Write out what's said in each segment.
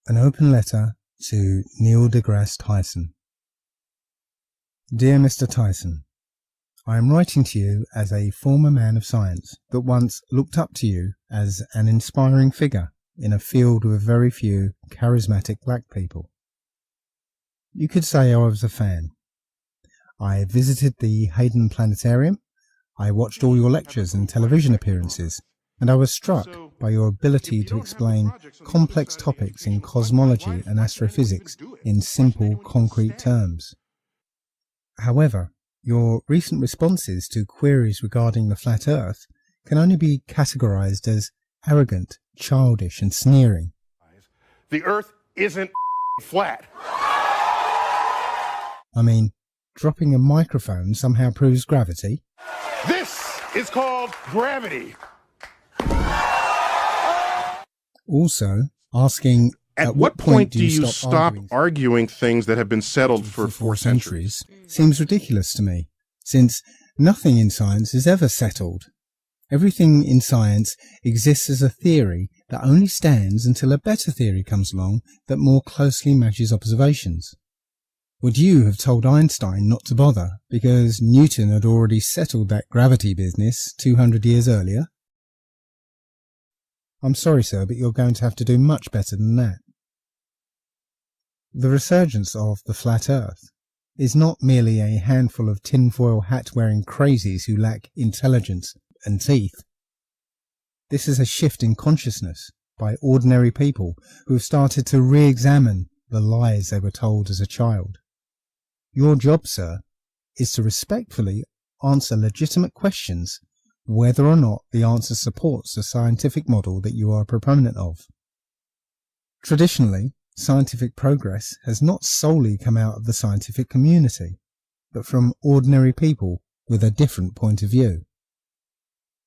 An open letter to Neil DeGrasse Tyson. Dear Mr. Tyson, I am writing to you as a former man of science that once looked up to you as an inspiring figure in a field with very few charismatic black people. You could say I was a fan. I visited the Hayden Planetarium, I watched all your lectures and television appearances, and I was struck by your ability to explain complex topics in cosmology and astrophysics in simple, concrete terms. However, your recent responses to queries regarding the flat Earth can only be categorized as arrogant, childish, and sneering. The Earth isn't flat. I mean, dropping a microphone somehow proves gravity. This is called gravity. Also, asking At what point do you stop arguing things that have been settled for 4 centuries? Seems ridiculous to me, since nothing in science is ever settled. Everything in science exists as a theory that only stands until a better theory comes along that more closely matches observations. Would you have told Einstein not to bother because Newton had already settled that gravity business 200 years earlier? I'm sorry, sir, but you're going to have to do much better than that. The resurgence of the flat Earth is not merely a handful of tinfoil hat-wearing crazies who lack intelligence and teeth. This is a shift in consciousness by ordinary people who have started to re-examine the lies they were told as a child. Your job, sir, is to respectfully answer legitimate questions whether or not the answer supports the scientific model that you are a proponent of. Traditionally, scientific progress has not solely come out of the scientific community, but from ordinary people with a different point of view.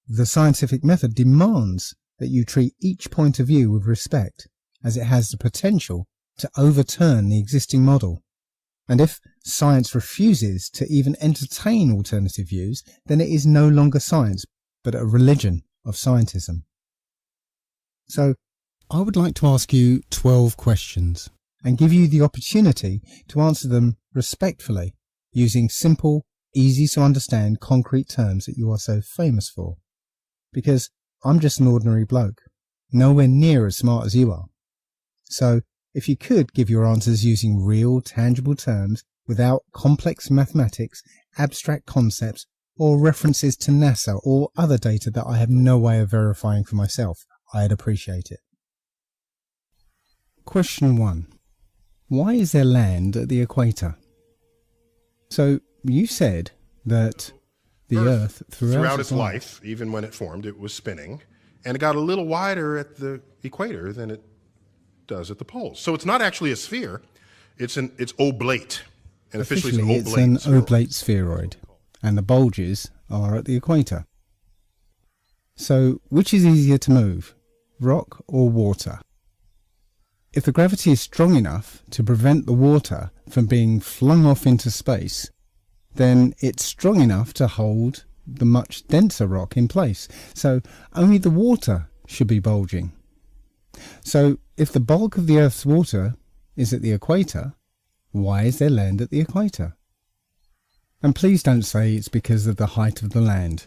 The scientific method demands that you treat each point of view with respect, as it has the potential to overturn the existing model. And if science refuses to even entertain alternative views, then it is no longer science, but a religion of scientism. So, I would like to ask you 12 questions and give you the opportunity to answer them respectfully using simple, easy to understand concrete terms that you are so famous for. Because I'm just an ordinary bloke, nowhere near as smart as you are. So, if you could give your answers using real, tangible terms without complex mathematics, abstract concepts, or references to NASA or other data that I have no way of verifying for myself, I'd appreciate it. Question 1. Why is there land at the equator? So, you said that the Earth throughout its life, even when it formed, it was spinning, and it got a little wider at the equator than it does at the poles. So it's not actually a sphere, it's oblate. And officially it's an oblate spheroid, and the bulges are at the equator. So which is easier to move, rock or water? If the gravity is strong enough to prevent the water from being flung off into space, then it's strong enough to hold the much denser rock in place. So only the water should be bulging. So, if the bulk of the Earth's water is at the equator, why is there land at the equator? And please don't say it's because of the height of the land.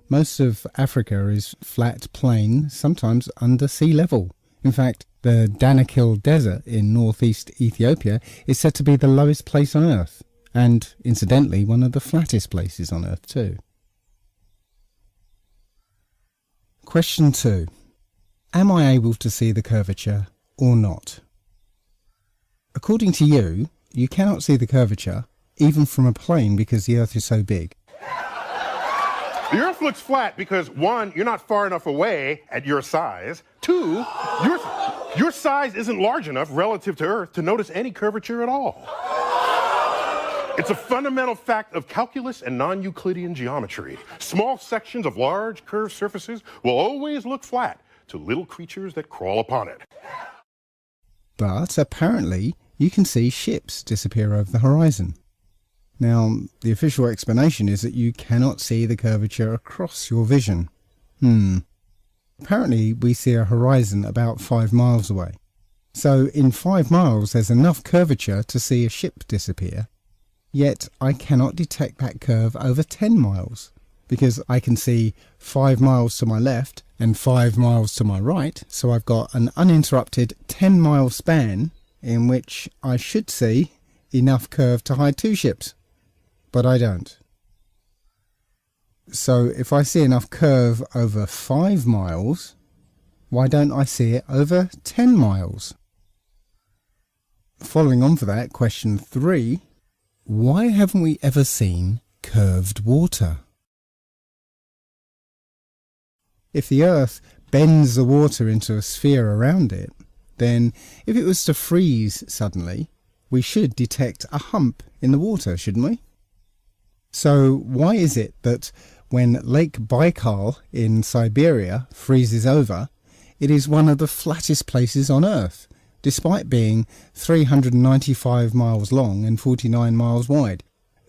Most of Africa is flat plain, sometimes under sea level. In fact, the Danakil Desert in northeast Ethiopia is said to be the lowest place on Earth, and incidentally one of the flattest places on Earth too. Question 2. Am I able to see the curvature or not? According to you, you cannot see the curvature even from a plane because the Earth is so big. The Earth looks flat because 1, you're not far enough away at your size. 2, your size isn't large enough relative to Earth to notice any curvature at all. It's a fundamental fact of calculus and non-Euclidean geometry. Small sections of large curved surfaces will always look flat to little creatures that crawl upon it. But apparently you can see ships disappear over the horizon. Now, the official explanation is that you cannot see the curvature across your vision. Apparently we see a horizon about 5 miles away. So in 5 miles there's enough curvature to see a ship disappear, yet I cannot detect that curve over 10 miles, because I can see 5 miles to my left and 5 miles to my right, so I've got an uninterrupted 10-mile span in which I should see enough curve to hide 2 ships, but I don't. So if I see enough curve over 5 miles, why don't I see it over 10 miles? Following on for that, question 3, why haven't we ever seen curved water? If the Earth bends the water into a sphere around it, then if it was to freeze suddenly, we should detect a hump in the water, shouldn't we? So why is it that when Lake Baikal in Siberia freezes over, it is one of the flattest places on Earth, despite being 395 miles long and 49 miles wide?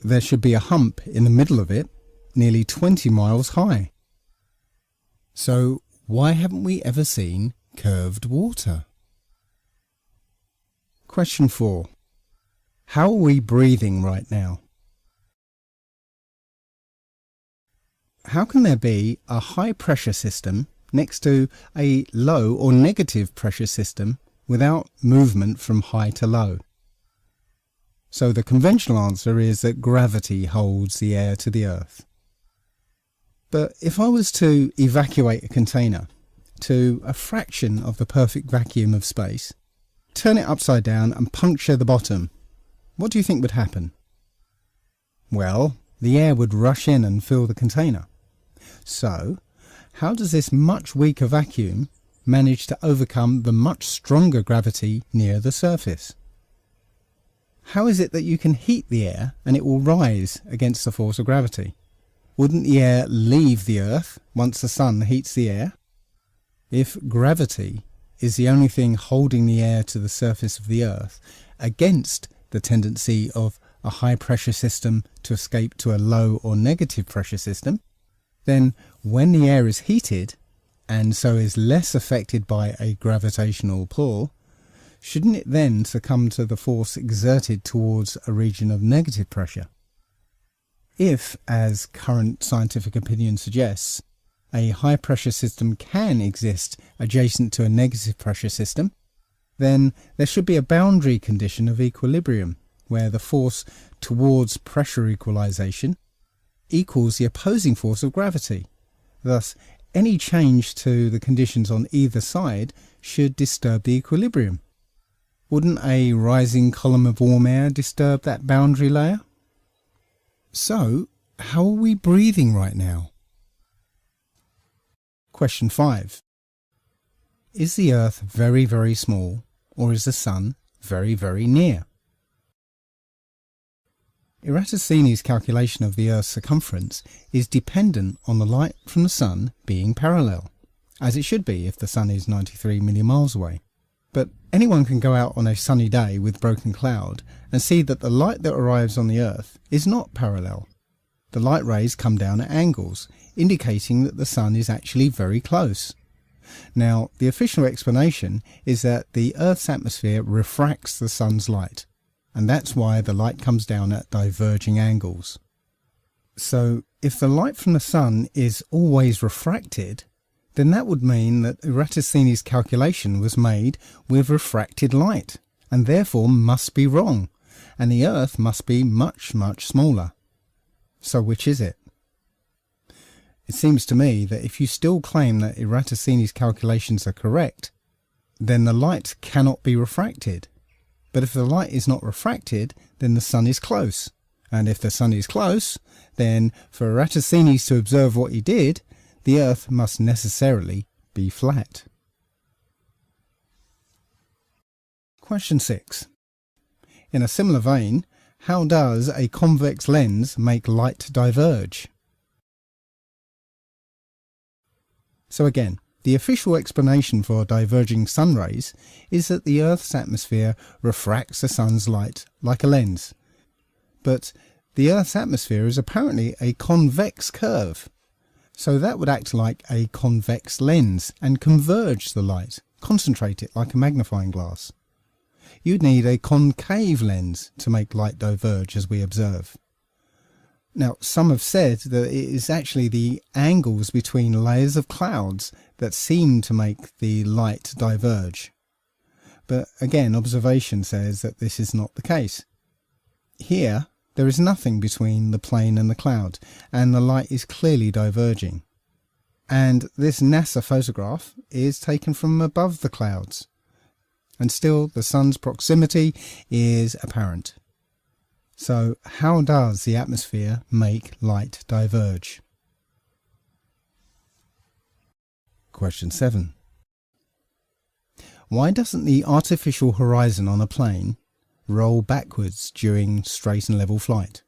There should be a hump in the middle of it, nearly 20 miles high. So why haven't we ever seen curved water? Question 4. How are we breathing right now? How can there be a high pressure system next to a low or negative pressure system without movement from high to low? So the conventional answer is that gravity holds the air to the Earth. But if I was to evacuate a container to a fraction of the perfect vacuum of space, turn it upside down and puncture the bottom, what do you think would happen? Well, the air would rush in and fill the container. So, how does this much weaker vacuum manage to overcome the much stronger gravity near the surface? How is it that you can heat the air and it will rise against the force of gravity? Wouldn't the air leave the Earth once the sun heats the air? If gravity is the only thing holding the air to the surface of the Earth against the tendency of a high pressure system to escape to a low or negative pressure system, then when the air is heated and so is less affected by a gravitational pull, shouldn't it then succumb to the force exerted towards a region of negative pressure? If, as current scientific opinion suggests, a high pressure system can exist adjacent to a negative pressure system, then there should be a boundary condition of equilibrium where the force towards pressure equalization equals the opposing force of gravity. Thus, any change to the conditions on either side should disturb the equilibrium. Wouldn't a rising column of warm air disturb that boundary layer? So, how are we breathing right now? Question 5. Is the Earth very, very small, or is the Sun very, very near? Eratosthenes' calculation of the Earth's circumference is dependent on the light from the Sun being parallel, as it should be if the Sun is 93 million miles away. But anyone can go out on a sunny day with broken cloud and see that the light that arrives on the Earth is not parallel. The light rays come down at angles, indicating that the Sun is actually very close. Now, the official explanation is that the Earth's atmosphere refracts the Sun's light, and that's why the light comes down at diverging angles. So, if the light from the Sun is always refracted, then that would mean that Eratosthenes' calculation was made with refracted light, and therefore must be wrong, and the Earth must be much, much smaller. So which is it? It seems to me that if you still claim that Eratosthenes' calculations are correct, then the light cannot be refracted. But if the light is not refracted, then the Sun is close. And if the Sun is close, then for Eratosthenes to observe what he did, the Earth must necessarily be flat. Question 6. In a similar vein, how does a convex lens make light diverge? So again, the official explanation for diverging sun rays is that the Earth's atmosphere refracts the Sun's light like a lens. But the Earth's atmosphere is apparently a convex curve, so that would act like a convex lens and converge the light, concentrate it like a magnifying glass. you'd need a concave lens to make light diverge as we observe. Now, some have said that it is actually the angles between layers of clouds that seem to make the light diverge. But again, observation says that this is not the case. Here, there is nothing between the plane and the cloud, and the light is clearly diverging. And this NASA photograph is taken from above the clouds. And still, the sun's proximity is apparent. So, how does the atmosphere make light diverge? Question 7. Why doesn't the artificial horizon on a plane roll backwards during straight and level flight?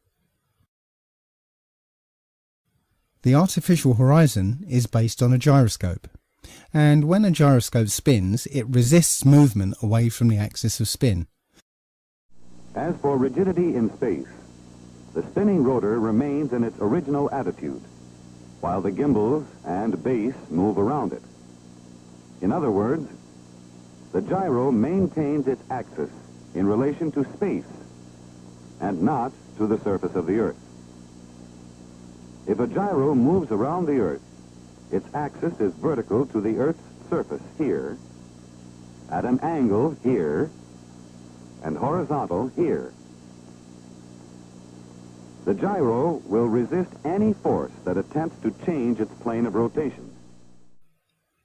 The artificial horizon is based on a gyroscope, and when a gyroscope spins, it resists movement away from the axis of spin. As for rigidity in space, the spinning rotor remains in its original attitude, while the gimbals and base move around it. In other words, the gyro maintains its axis in relation to space and not to the surface of the Earth. If a gyro moves around the Earth, its axis is vertical to the Earth's surface here, at an angle here, and horizontal here. The gyro will resist any force that attempts to change its plane of rotation.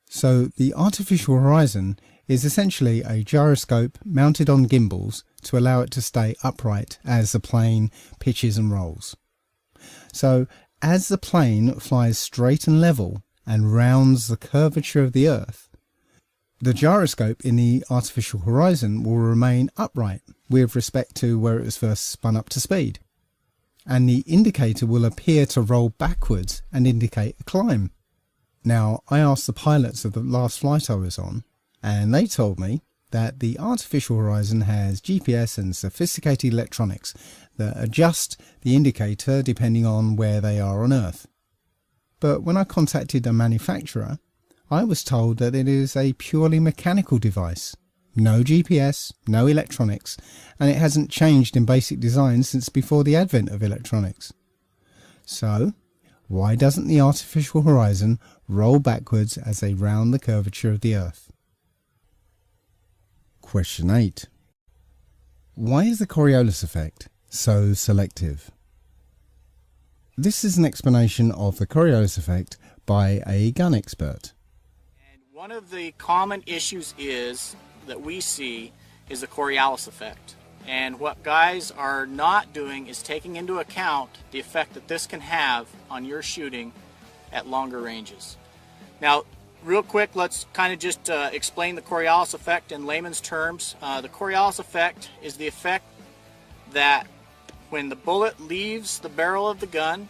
So the artificial horizon is essentially a gyroscope mounted on gimbals to allow it to stay upright as the plane pitches and rolls. So as the plane flies straight and level and rounds the curvature of the Earth, the gyroscope in the artificial horizon will remain upright with respect to where it was first spun up to speed, and the indicator will appear to roll backwards and indicate a climb. Now, I asked the pilots of the last flight I was on, and they told me that the artificial horizon has GPS and sophisticated electronics that adjust the indicator depending on where they are on Earth. But when I contacted a manufacturer, I was told that it is a purely mechanical device. No GPS, no electronics, and it hasn't changed in basic design since before the advent of electronics. So, why doesn't the artificial horizon roll backwards as they round the curvature of the Earth? Question 8. Why is the Coriolis effect so selective? This is an explanation of the Coriolis effect by a gun expert. And one of the common issues that we see is the Coriolis effect. And what guys are not doing is taking into account the effect that this can have on your shooting at longer ranges. Now, real quick, let's kind of just explain the Coriolis effect in layman's terms. The Coriolis effect is the effect that when the bullet leaves the barrel of the gun,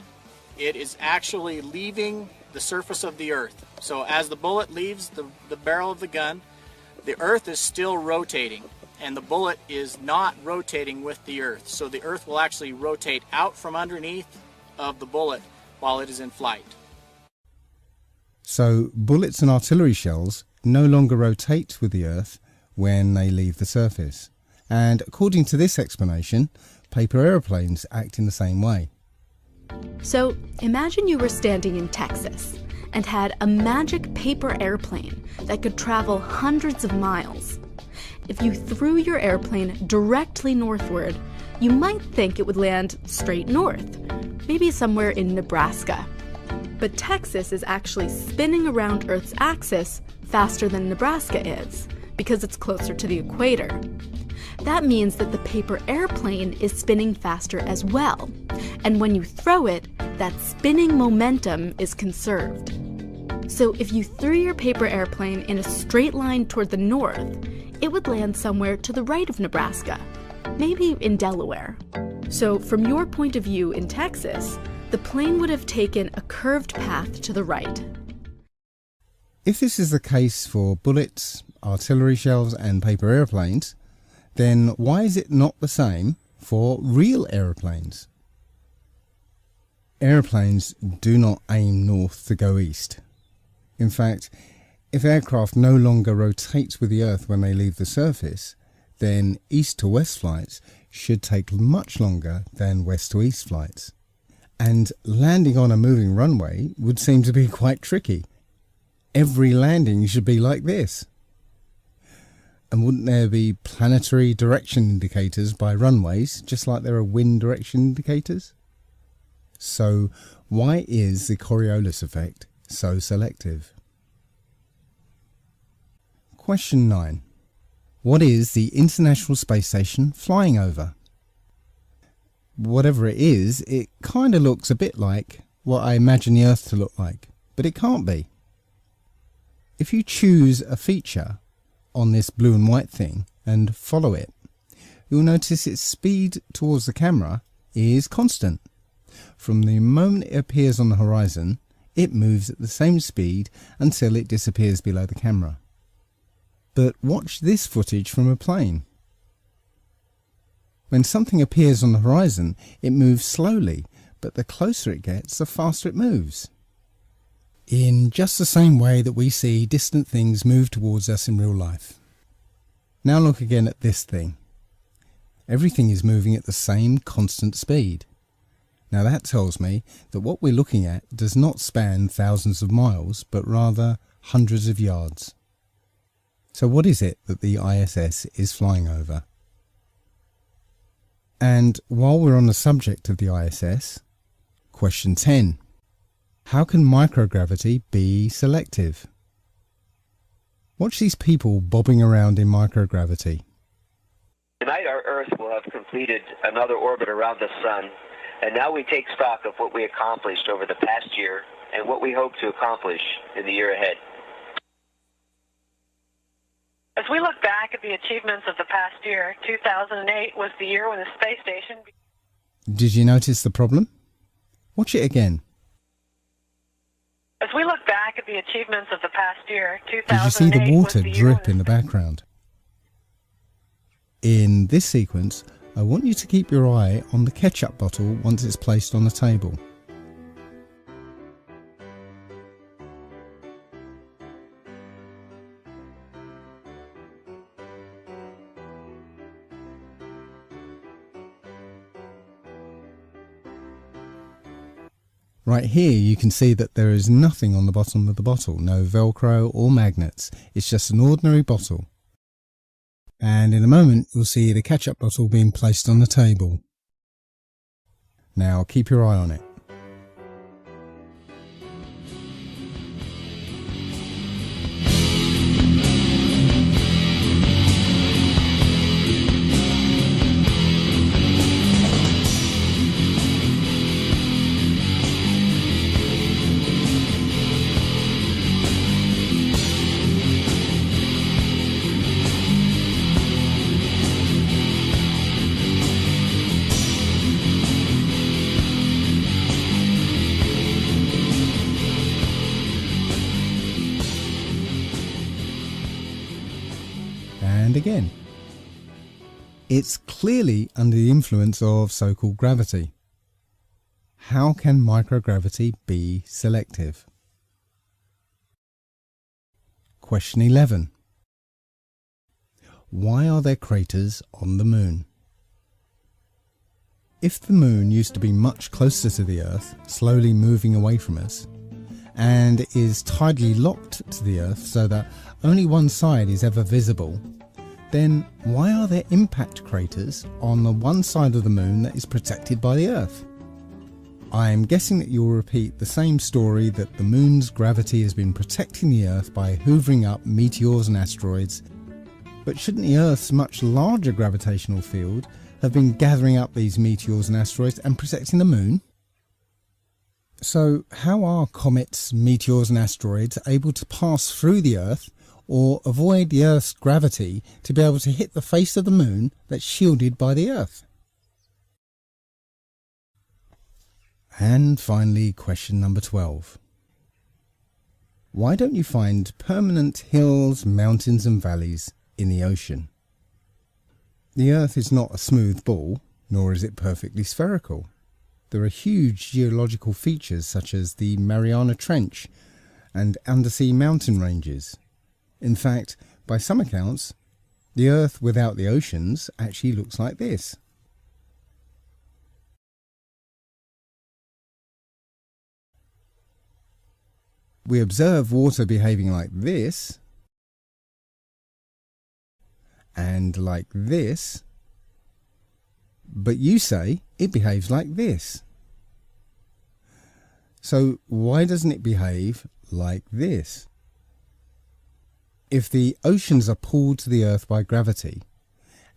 it is actually leaving the surface of the Earth. So as the bullet leaves the barrel of the gun, the Earth is still rotating, and the bullet is not rotating with the Earth. So the Earth will actually rotate out from underneath of the bullet while it is in flight. So bullets and artillery shells no longer rotate with the Earth when they leave the surface. And according to this explanation, paper aeroplanes act in the same way. So imagine you were standing in Texas and had a magic paper airplane that could travel hundreds of miles. If you threw your airplane directly northward, you might think it would land straight north, maybe somewhere in Nebraska. But Texas is actually spinning around Earth's axis faster than Nebraska is, because it's closer to the equator. That means that the paper airplane is spinning faster as well, and when you throw it, that spinning momentum is conserved. So if you threw your paper airplane in a straight line toward the north, it would land somewhere to the right of Nebraska, maybe in Delaware. So from your point of view in Texas, the plane would have taken a curved path to the right. If this is the case for bullets, artillery shells and paper airplanes, then why is it not the same for real aeroplanes? Airplanes do not aim north to go east. In fact, if aircraft no longer rotate with the Earth when they leave the surface, then east to west flights should take much longer than west to east flights. And landing on a moving runway would seem to be quite tricky. Every landing should be like this. And wouldn't there be planetary direction indicators by runways, just like there are wind direction indicators? So why is the Coriolis effect so selective? Question 9. What is the International Space Station flying over? Whatever it is, it kind of looks a bit like what I imagine the Earth to look like, but it can't be. If you choose a feature on this blue and white thing and follow it, you'll notice its speed towards the camera is constant. From the moment it appears on the horizon, it moves at the same speed until it disappears below the camera. But watch this footage from a plane. When something appears on the horizon, it moves slowly, but the closer it gets, the faster it moves. In just the same way that we see distant things move towards us in real life. Now look again at this thing. Everything is moving at the same constant speed. Now that tells me that what we're looking at does not span thousands of miles, but rather hundreds of yards. So what is it that the ISS is flying over? And while we're on the subject of the ISS, question 10. How can microgravity be selective? Watch these people bobbing around in microgravity. Tonight our Earth will have completed another orbit around the Sun, and now we take stock of what we accomplished over the past year and what we hope to accomplish in the year ahead. As we look back at the achievements of the past year, 2008 was the year when the space station... Did you notice the problem? Watch it again. As we look back at the achievements of the past year, 2008 Did you see the water was the drip in the background? In this sequence, I want you to keep your eye on the ketchup bottle once it's placed on the table. Right here you can see that there is nothing on the bottom of the bottle, no Velcro or magnets, it's just an ordinary bottle. And in a moment you'll see the ketchup bottle being placed on the table. Now keep your eye on it. And again. It's clearly under the influence of so-called gravity. How can microgravity be selective? Question 11. Why are there craters on the moon? If the moon used to be much closer to the Earth, slowly moving away from us, and is tidally locked to the Earth so that only one side is ever visible, then why are there impact craters on the one side of the moon that is protected by the Earth? I am guessing that you'll repeat the same story that the moon's gravity has been protecting the Earth by hoovering up meteors and asteroids, but shouldn't the Earth's much larger gravitational field have been gathering up these meteors and asteroids and protecting the moon? So how are comets, meteors and asteroids able to pass through the Earth or avoid the Earth's gravity to be able to hit the face of the moon that's shielded by the Earth? And finally, question number 12. Why don't you find permanent hills, mountains and valleys in the ocean? The Earth is not a smooth ball, nor is it perfectly spherical. There are huge geological features such as the Mariana Trench and undersea mountain ranges. In fact, by some accounts, The Earth without the oceans actually looks like this. We observe water behaving like this, and like this, but you say it behaves like this. So why doesn't it behave like this? If the oceans are pulled to the Earth by gravity,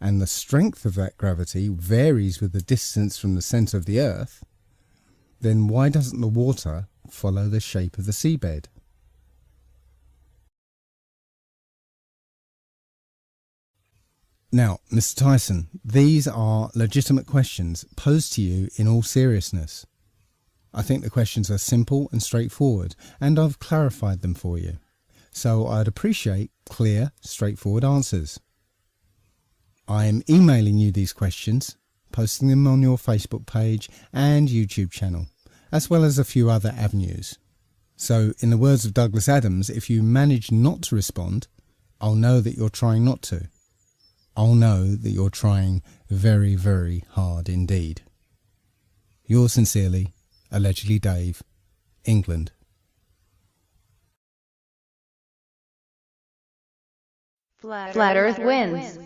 and the strength of that gravity varies with the distance from the centre of the Earth, then why doesn't the water follow the shape of the seabed? Now, Mr. Tyson, these are legitimate questions posed to you in all seriousness. I think the questions are simple and straightforward, and I've clarified them for you. So I'd appreciate clear, straightforward answers. I am emailing you these questions, posting them on your Facebook page and YouTube channel, as well as a few other avenues. So, in the words of Douglas Adams, if you manage not to respond, I'll know that you're trying not to. I'll know that you're trying very, very hard indeed. Yours sincerely, Allegedly Dave, England. Flat Earth wins.